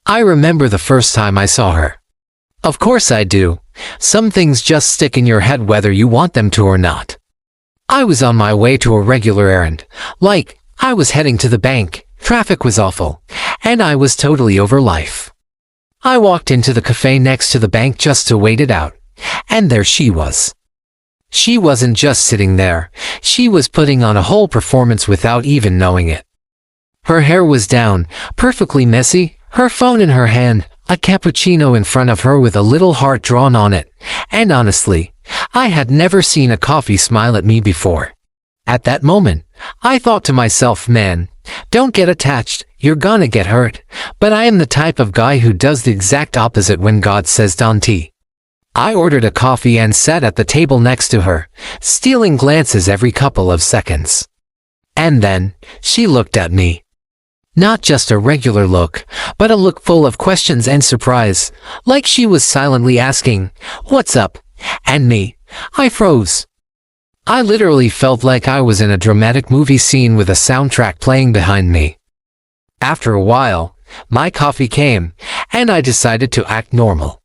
I remember the first time I saw her. Of course I do. Some things just stick in your head whether you want them to or not. I was on my way to a regular errand. Like, I was heading to the bank, traffic was awful, and I was totally over life. I walked into the cafe next to the bank just to wait it out, and there she was. She wasn't just sitting there, she was putting on a whole performance without even knowing it. Her hair was down, perfectly messy, her phone in her hand, a cappuccino in front of her with a little heart drawn on it, and honestly, I had never seen a coffee smile at me before. At that moment, I thought to myself, man, don't get attached, you're gonna get hurt, but I am the type of guy who does the exact opposite when God says don't. I ordered a coffee and sat at the table next to her, stealing glances every couple of seconds. And then, she looked at me. Not just a regular look, but a look full of questions and surprise, like she was silently asking, "What's up?" And me, I froze. I literally felt like I was in a dramatic movie scene with a soundtrack playing behind me. After a while, my coffee came, and I decided to act normal.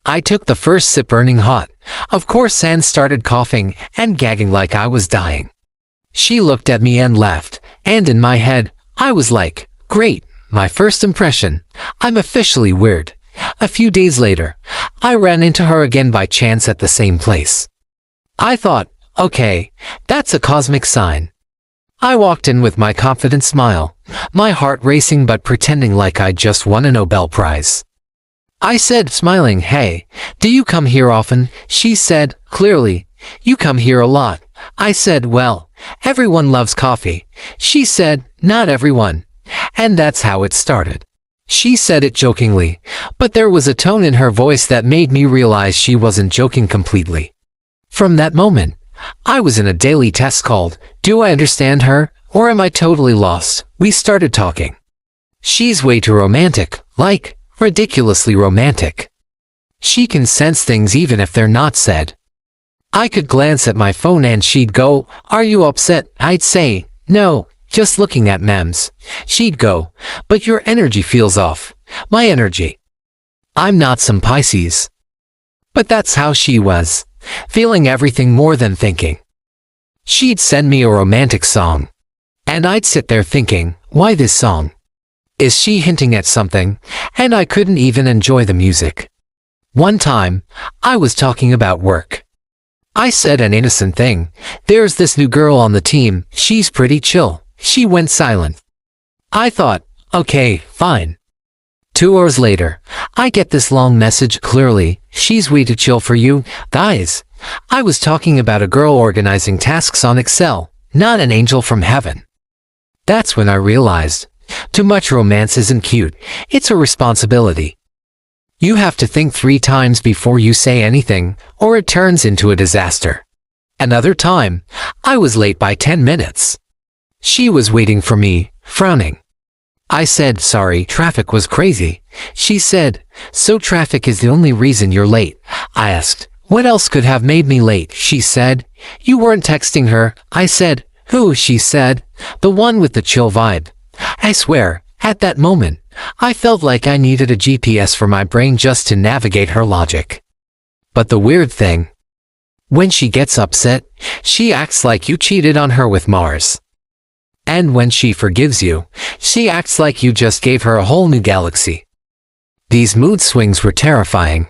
I took the first sip burning hot, of course, and started coughing and gagging like I was dying. She looked at me and laughed, and in my head, I was like, great, my first impression, I'm officially weird. A few days later, I ran into her again by chance at the same place. I thought, okay, that's a cosmic sign. I walked in with my confident smile, my heart racing but pretending like I just won a Nobel Prize. I said, smiling, "Hey, do you come here often?" She said, "Clearly, you come here a lot." I said, "Well, everyone loves coffee." She said, "Not everyone." And that's how it started. She said it jokingly, but there was a tone in her voice that made me realize she wasn't joking completely. From that moment, I was in a daily test called, do I understand her, or am I totally lost? We started talking. She's way too romantic, like, ridiculously romantic. She can sense things even if they're not said. I could glance at my phone and she'd go, "Are you upset?" I'd say, "No, just looking at memes." She'd go, "But your energy feels off." My energy. I'm not some Pisces. But that's how she was, feeling everything more than thinking. She'd send me a romantic song, and I'd sit there thinking, why this song? Is she hinting at something? And I couldn't even enjoy the music. One time, I was talking about work. I said an innocent thing. "There's this new girl on the team, she's pretty chill." She went silent. I thought, okay, fine. 2 hours later, I get this long message, "Clearly, she's way too chill for you." Guys, I was talking about a girl organizing tasks on Excel, not an angel from heaven. That's when I realized, too much romance isn't cute, it's a responsibility. You have to think 3 times before you say anything, or it turns into a disaster. Another time, I was late by 10 minutes. She was waiting for me, frowning. I said, "Sorry, traffic was crazy." She said, "So traffic is the only reason you're late?" I asked, "What else could have made me late?" She said, "You weren't texting her." I said, "Who?" She said, "The one with the chill vibe." I swear, at that moment, I felt like I needed a GPS for my brain just to navigate her logic. But the weird thing, when she gets upset, she acts like you cheated on her with Mars. And when she forgives you, she acts like you just gave her a whole new galaxy. These mood swings were terrifying.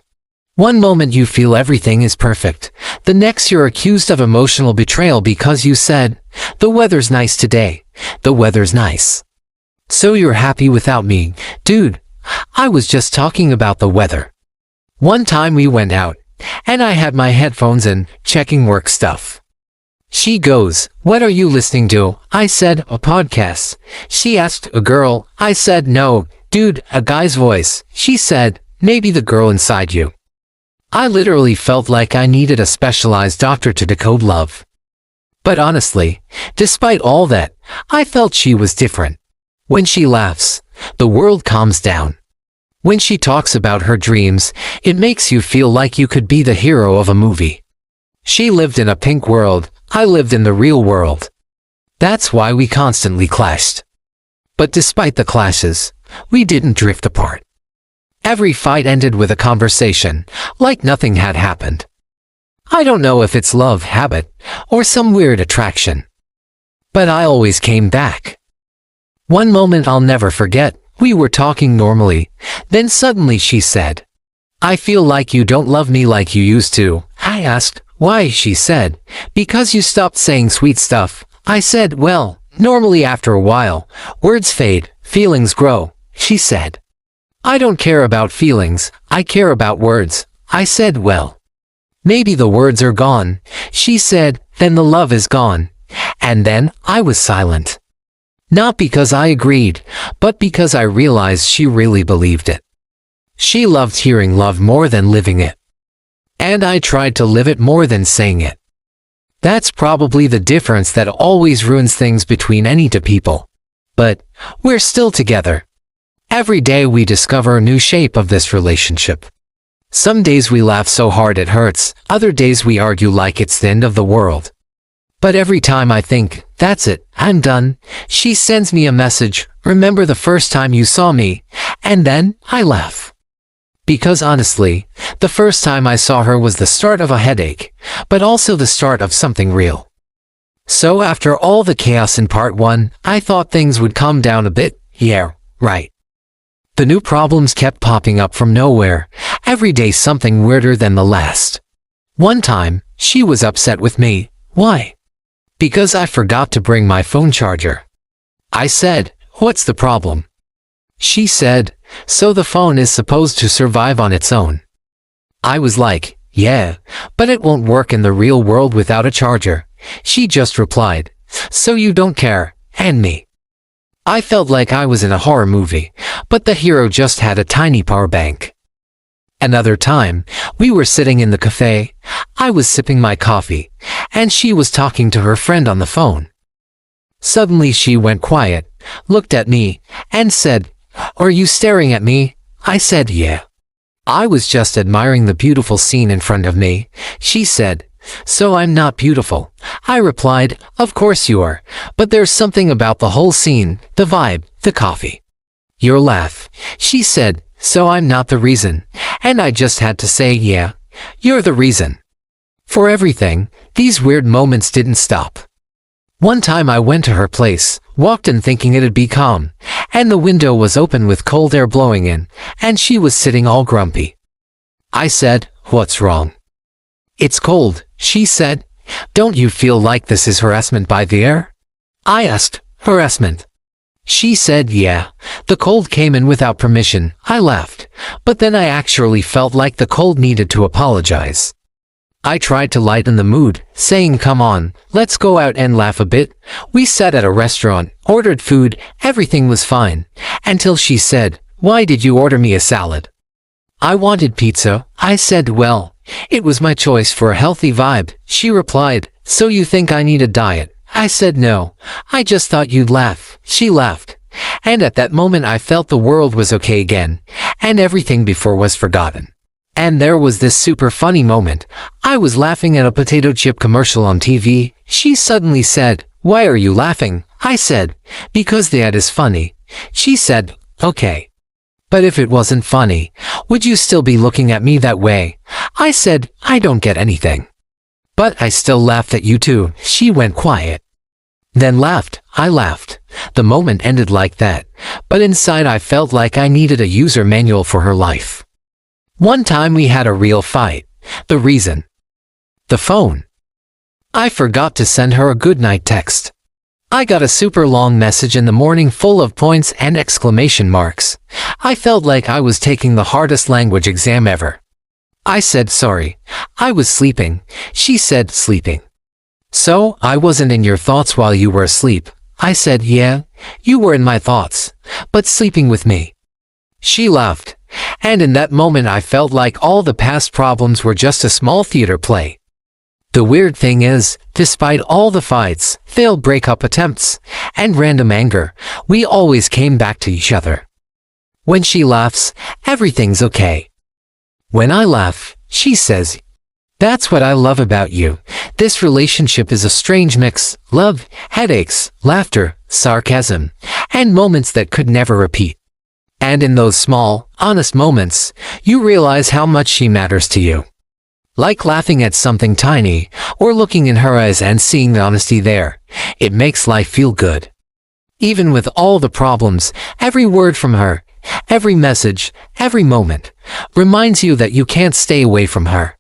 One moment you feel everything is perfect, the next you're accused of emotional betrayal because you said, "The weather's nice today." The weather's nice. So you're happy without me? Dude, I was just talking about the weather. One time we went out, and I had my headphones in, checking work stuff. She goes, "What are you listening to?" I said, "A podcast." She asked, "A girl?" I said, "No, dude, a guy's voice." She said, "Maybe the girl inside you." I literally felt like I needed a specialized doctor to decode love. But honestly, despite all that, I felt she was different. When she laughs, the world calms down. When she talks about her dreams, it makes you feel like you could be the hero of a movie. She lived in a pink world, I lived in the real world. That's why we constantly clashed. But despite the clashes, we didn't drift apart. Every fight ended with a conversation, like nothing had happened. I don't know if it's love, habit, or some weird attraction. But I always came back. One moment I'll never forget, we were talking normally, then suddenly she said, "I feel like you don't love me like you used to." I asked, "Why?" She said, "Because you stopped saying sweet stuff." I said, "Well, normally after a while, words fade, feelings grow." She said, "I don't care about feelings, I care about words." I said, "Well, maybe the words are gone." She said, "Then the love is gone." And then I was silent. Not because I agreed, but because I realized she really believed it. She loved hearing love more than living it. And I tried to live it more than saying it. That's probably the difference that always ruins things between any two people. But we're still together. Every day we discover a new shape of this relationship. Some days we laugh so hard it hurts, other days we argue like it's the end of the world. But every time I think, that's it, I'm done, she sends me a message, "Remember the first time you saw me?" And then I laugh. Because honestly, the first time I saw her was the start of a headache, but also the start of something real. So after all the chaos in part 1, I thought things would calm down a bit. Yeah, right. The new problems kept popping up from nowhere, every day something weirder than the last. One time, she was upset with me. Why? Because I forgot to bring my phone charger. I said, "What's the problem?" She said, "So the phone is supposed to survive on its own." I was like, "Yeah, but it won't work in the real world without a charger." She just replied, "So you don't care, and me." I felt like I was in a horror movie, but the hero just had a tiny power bank. Another time, we were sitting in the cafe, I was sipping my coffee, and she was talking to her friend on the phone. Suddenly she went quiet, looked at me, and said, "Are you staring at me?" I said, "Yeah." I was just admiring the beautiful scene in front of me. She said, "So I'm not beautiful?" I replied, "Of course you are, but there's something about the whole scene, the vibe, the coffee. Your laugh." She said, "So I'm not the reason?" And I just had to say, "Yeah, you're the reason." For everything, these weird moments didn't stop. One time I went to her place, walked in thinking it'd be calm, and the window was open with cold air blowing in, and she was sitting all grumpy. I said, "What's wrong?" "It's cold," she said. "Don't you feel like this is harassment by the air?" I asked, "Harassment?" She said, "Yeah, the cold came in without permission." I laughed, but then I actually felt like the cold needed to apologize. I tried to lighten the mood, saying, "Come on, let's go out and laugh a bit." We sat at a restaurant, ordered food, everything was fine, until she said, "Why did you order me a salad?" I wanted pizza. I said, "Well, it was my choice for a healthy vibe." She replied, "So you think I need a diet?" I said, "No, I just thought you'd laugh." She laughed, and at that moment I felt the world was okay again, and everything before was forgotten. And there was this super funny moment. I was laughing at a potato chip commercial on TV. She suddenly said, "Why are you laughing?" I said, "Because the ad is funny." She said, "Okay. But if it wasn't funny, would you still be looking at me that way?" I said, "I don't get anything." "But I still laughed at you too." She went quiet. Then laughed. I laughed. The moment ended like that, but inside I felt like I needed a user manual for her life. One time we had a real fight. The reason? The phone. I forgot to send her a goodnight text. I got a super long message in the morning full of points and exclamation marks. I felt like I was taking the hardest language exam ever. I said, "Sorry, I was sleeping." She said, "Sleeping? So I wasn't in your thoughts while you were asleep?" I said, "Yeah, you were in my thoughts, but sleeping with me." She laughed, and in that moment I felt like all the past problems were just a small theater play. The weird thing is, despite all the fights, failed breakup attempts, and random anger, we always came back to each other. When she laughs, everything's okay. When I laugh, she says, "That's what I love about you." This relationship is a strange mix: love, headaches, laughter, sarcasm, and moments that could never repeat. And in those small, honest moments, you realize how much she matters to you. Like laughing at something tiny, or looking in her eyes and seeing the honesty there, it makes life feel good. Even with all the problems, every word from her, every message, every moment, reminds you that you can't stay away from her.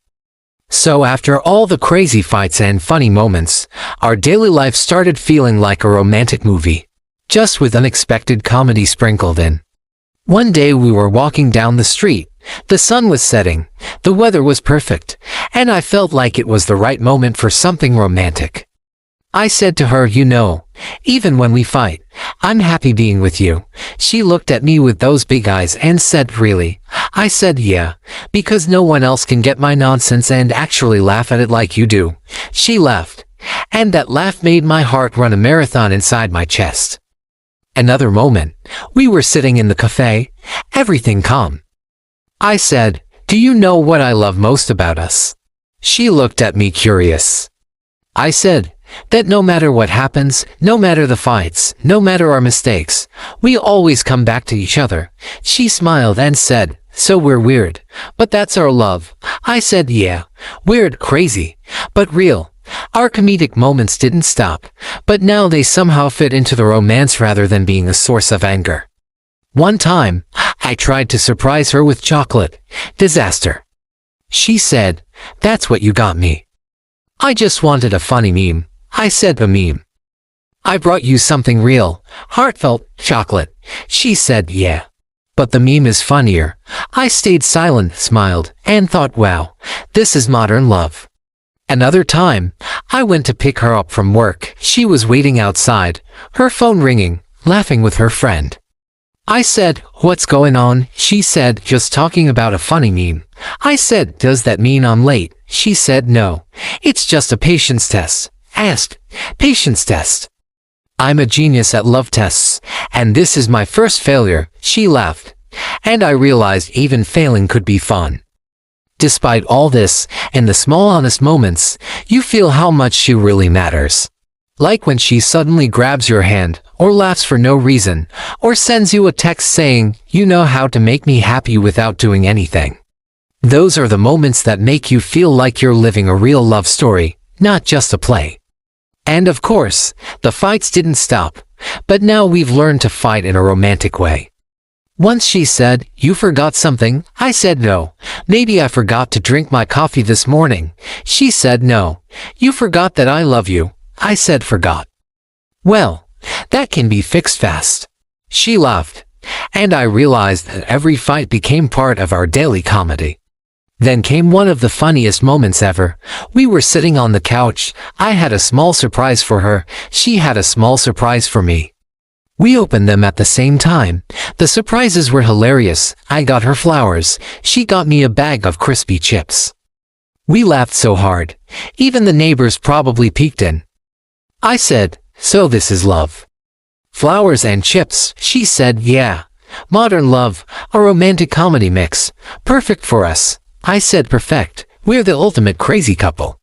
So after all the crazy fights and funny moments, our daily life started feeling like a romantic movie, just with unexpected comedy sprinkled in. One day we were walking down the street. The sun was setting, the weather was perfect, and I felt like it was the right moment for something romantic. I said to her, you know, even when we fight, I'm happy being with you. She looked at me with those big eyes and said, really? I said, yeah, because no one else can get my nonsense and actually laugh at it like you do. She laughed, and that laugh made my heart run a marathon inside my chest. Another moment, we were sitting in the cafe, everything calm. I said, do you know what I love most about us? She looked at me curious. I said, that no matter what happens, no matter the fights, no matter our mistakes, we always come back to each other. She smiled and said, so we're weird, but that's our love. I said, yeah, weird, crazy, but real. Our comedic moments didn't stop, but now they somehow fit into the romance rather than being a source of anger. One time, I tried to surprise her with chocolate. Disaster. She said, that's what you got me. I just wanted a funny meme. I said, a meme. I brought you something real, heartfelt, chocolate. She said, yeah. But the meme is funnier. I stayed silent, smiled, and thought, wow, this is modern love. Another time, I went to pick her up from work. She was waiting outside, her phone ringing, laughing with her friend. I said, what's going on? She said, just talking about a funny meme. I said, does that mean I'm late? She said, no, it's just a patience test. Asked, patience test. I'm a genius at love tests, and this is my first failure. She laughed, and I realized even failing could be fun. Despite all this, in the small honest moments, you feel how much she really matters. Like when she suddenly grabs your hand, or laughs for no reason, or sends you a text saying, you know how to make me happy without doing anything. Those are the moments that make you feel like you're living a real love story, not just a play. And of course, the fights didn't stop, but now we've learned to fight in a romantic way. Once she said, you forgot something. I said, no, maybe I forgot to drink my coffee this morning. She said, no, you forgot that I love you. I said, forgot. Well, that can be fixed fast. She laughed, and I realized that every fight became part of our daily comedy. Then came one of the funniest moments ever. We were sitting on the couch. I had a small surprise for her. She had a small surprise for me. We opened them at the same time. The surprises were hilarious. I got her flowers. She got me a bag of crispy chips. We laughed so hard. Even the neighbors probably peeked in. I said, so this is love. Flowers and chips. She said, yeah. Modern love, a romantic comedy mix. Perfect for us. I said, perfect. We're the ultimate crazy couple.